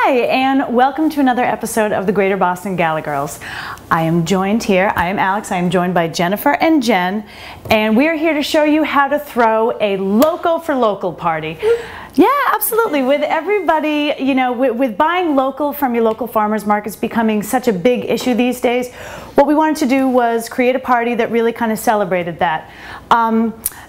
Hi, and welcome to another episode of the Greater Boston Gala Girls. I am joined here, I am Alex, I am joined by Jennifer and Jen, and we are here to show you how to throw a Loco for Local party. Yeah, absolutely. With everybody, you know, with buying local from your local farmers markets becoming such a big issue these days, what we wanted to do was create a party that really kind of celebrated that.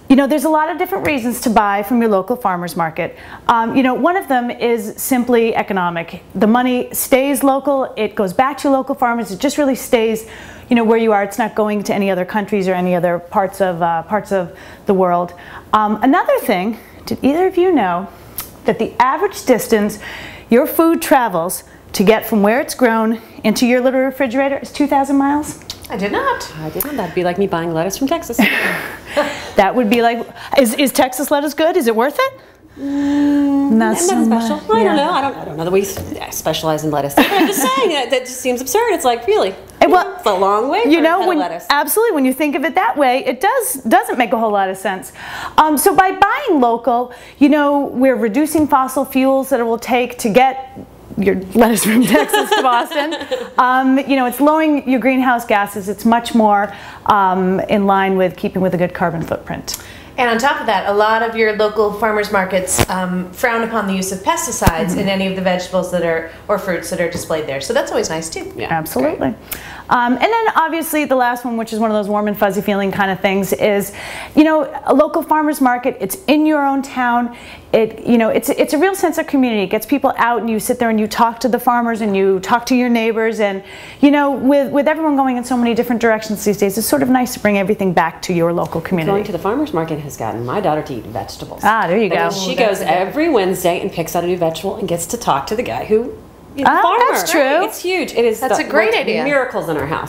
You know, there's a lot of different reasons to buy from your local farmers market. You know, one of them is simply economic. The money stays local, it goes back to your local farmers, it just really stays, you know, where you are. It's not going to any other countries or any other parts of the world. Another thing, did either of you know that the average distance your food travels to get from where it's grown into your little refrigerator is 2,000 miles? I did not. I did not. That'd be like me buying lettuce from Texas. That would be like, is Texas lettuce good? Is it worth it? Not so special. I don't know. I don't know that we specialize in lettuce. But I'm just saying that just seems absurd. It's like, really? Well, it's a long way. You know, lettuce. Absolutely. When you think of it that way, it doesn't make a whole lot of sense. So by buying local, you know, we're reducing fossil fuels that it will take to get your lettuce from Texas to Boston. You know, it's lowering your greenhouse gases. It's much more in line with keeping with a good carbon footprint. And on top of that, a lot of your local farmers markets frown upon the use of pesticides in any of the vegetables that are or fruits that are displayed there. So that's always nice too. Yeah, absolutely. And then obviously the last one, which is one of those warm and fuzzy feeling kind of things, is, you know, a local farmers market. It's in your own town. You know, it's a real sense of community. It gets people out, and you sit there and you talk to the farmers and you talk to your neighbors. And you know, with everyone going in so many different directions these days, it's sort of nice to bring everything back to your local community. Going to the farmers market has gotten my daughter to eat vegetables. Ah, there you go. She goes every Wednesday and picks out a new vegetable and gets to talk to the guy who. Farmer. That's true. Right? It's huge. It is. That's a great idea. Miracles in our house.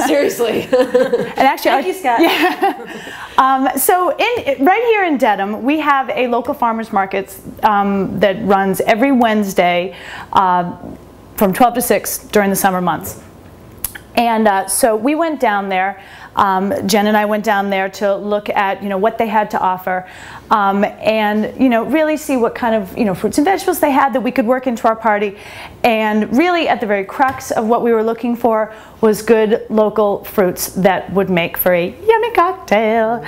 Seriously. And actually, thank you, Scott. Yeah. So right here in Dedham, we have a local farmers market that runs every Wednesday from 12 to 6 during the summer months. And so we went down there. Jen and I went down there to look at, you know, what they had to offer, and, you know, really see what kind of, you know, fruits and vegetables they had that we could work into our party. And really at the very crux of what we were looking for was good local fruits that would make for a yummy cocktail.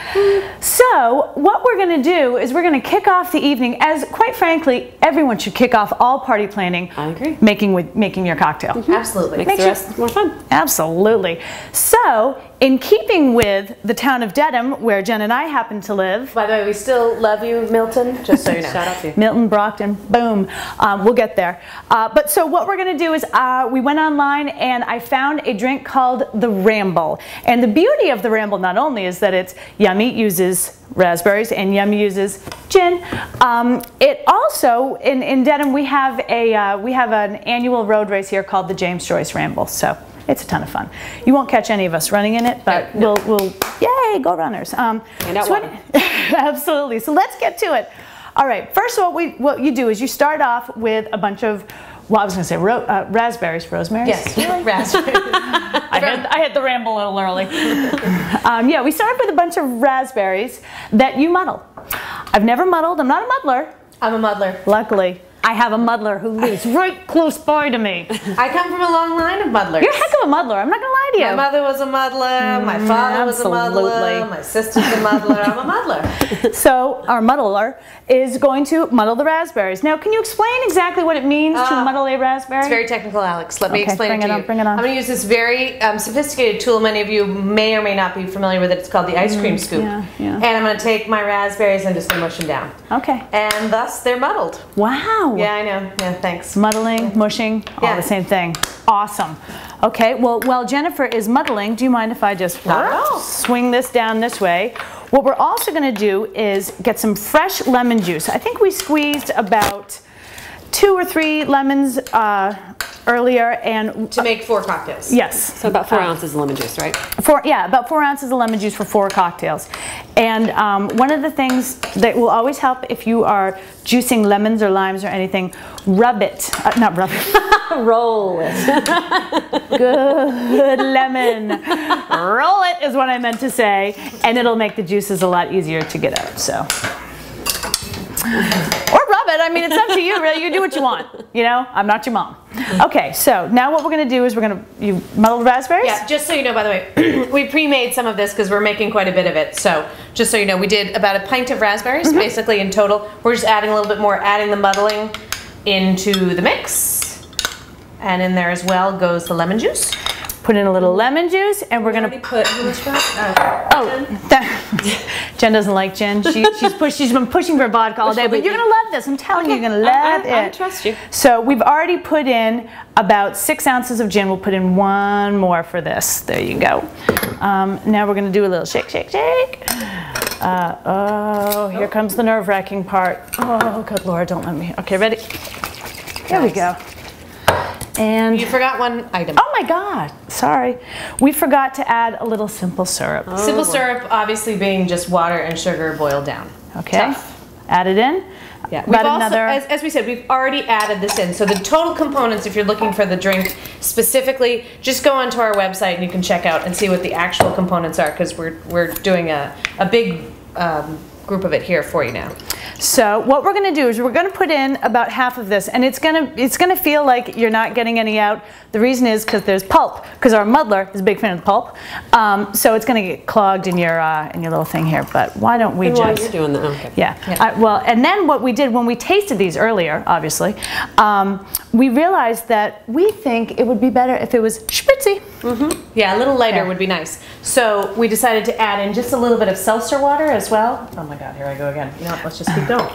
So what we're going to do is we're going to kick off the evening, as quite frankly everyone should kick off all party planning. I agree. Making your cocktail. Absolutely. Makes the rest more fun. Absolutely. So in keeping with the town of Dedham, where Jen and I happen to live. By the way, we still love you, Milton, just so you know. Shout out to you. Milton, Brockton, boom. We'll get there. But so what we're going to do is we went online and I found a drink called the Ramble. And the beauty of the Ramble not only is that it's yummy, uses raspberries, and yummy uses gin. It also, in Dedham, we have an annual road race here called the James Joyce Ramble. So it's a ton of fun. You won't catch any of us running in it, but we'll yay, go runners. Absolutely. So let's get to it. All right. First of all, what you do is you start off with a bunch of, well, I was going to say raspberries, rosemaries. Yes, raspberries. I had the Ramble a little early. Yeah, we start with a bunch of raspberries that you muddle. I've never muddled. I'm not a muddler. I'm a muddler. Luckily, I have a muddler who lives right close by to me. I come from a long line of muddlers. You're a heck of a muddler. I'm not going to lie to you. My mother was a muddler. My father was a muddler. My sister's a muddler. I'm a muddler. So our muddler is going to muddle the raspberries. Now, can you explain exactly what it means to muddle a raspberry? It's very technical, Alex. Let me explain it to you. Bring it on. I'm going to use this very sophisticated tool. Many of you may or may not be familiar with it. It's called the ice cream scoop. Yeah. And I'm going to take my raspberries and just mush them down. Okay. And thus they're muddled. Wow. Yeah, I know. Yeah, thanks. Muddling, mushing, all the same thing. Awesome. Okay, well, while Jennifer is muddling, do you mind if I just swing this down this way? What we're also going to do is get some fresh lemon juice. I think we squeezed about 2 or 3 lemons earlier, and to make 4 cocktails. Yes. So about 4 ounces of lemon juice, right? About 4 ounces of lemon juice for 4 cocktails. And one of the things that will always help if you are juicing lemons or limes or anything, rub it. Not rub it. Roll it. Good lemon. Roll it is what I meant to say, and it'll make the juices a lot easier to get out. So. Or rub it. I I mean, it's up to you, really. You do what you want. You know, I'm not your mom. Okay, so now what we're going to do is you muddled raspberries? Yeah, just so you know, by the way, we pre-made some of this because we're making quite a bit of it. So just so you know, we did about a pint of raspberries, basically in total. We're just adding a little bit more, adding the muddling into the mix. And in there as well goes the lemon juice. Put in a little lemon juice, and we're going to put how much Jen doesn't like gin. She's been pushing for vodka all day, but you're going to love this. I'm telling you, you're going to love it. I trust you. So we've already put in about 6 ounces of gin. We'll put in 1 more for this. There you go. Now we're going to do a little shake, shake, shake. Here comes the nerve-wracking part. Oh, good Lord, don't let me. Okay, ready? Here we go. And you forgot one item. Oh my God, sorry. We forgot to add a little simple syrup. Simple syrup, obviously being just water and sugar boiled down. Okay, Tough. add it in. Yeah, we've also, as we said, we've already added this in. So the total components, if you're looking for the drink specifically, just go onto our website and you can check out and see what the actual components are, because we're doing a big group of it here for you now. So what we're going to do is we're going to put in about half of this, and it's going to feel like you're not getting any out. The reason is because there's pulp, because our muddler is a big fan of the pulp. So it's going to get clogged in your little thing here. But why don't we just? While you're doing that, okay. Yeah. Well, and then what we did when we tasted these earlier, obviously, we realized that we think it would be better if it was spritzy. Yeah, a little lighter would be nice. So we decided to add in just a little bit of seltzer water as well. Oh my God, here I go again. You know what, let's just keep going.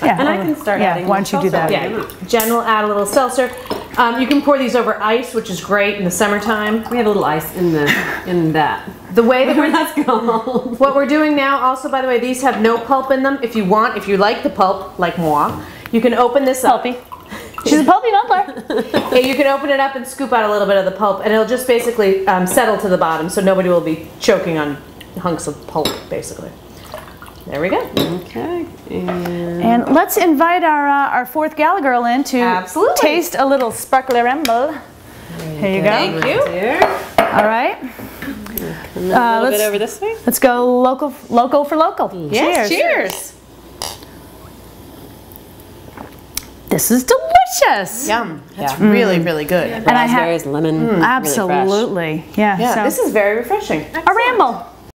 Yeah, and I can start adding. Why don't you do that? Yeah, Jen will add a little seltzer. You can pour these over ice, which is great in the summertime. We have a little ice in that. The way that That's cold. what we're doing now, also by the way, these have no pulp in them. If you like the pulp, like moi, you can open this up. Pulpy. She's a pulpy muddler. Yeah, you can open it up and scoop out a little bit of the pulp, and it'll just basically settle to the bottom, so nobody will be choking on hunks of pulp, basically. There we go. Okay. And let's invite our fourth Gala girl in to taste a little sparkly Ramble. Here you go. Thank you. All right. A little bit over this way. Let's go local for local. Yes, cheers. This is delicious. Yum. That's really, really good. And raspberries, lemon. Absolutely. Really fresh. Yeah. Yeah, So this is very refreshing. a Ramble.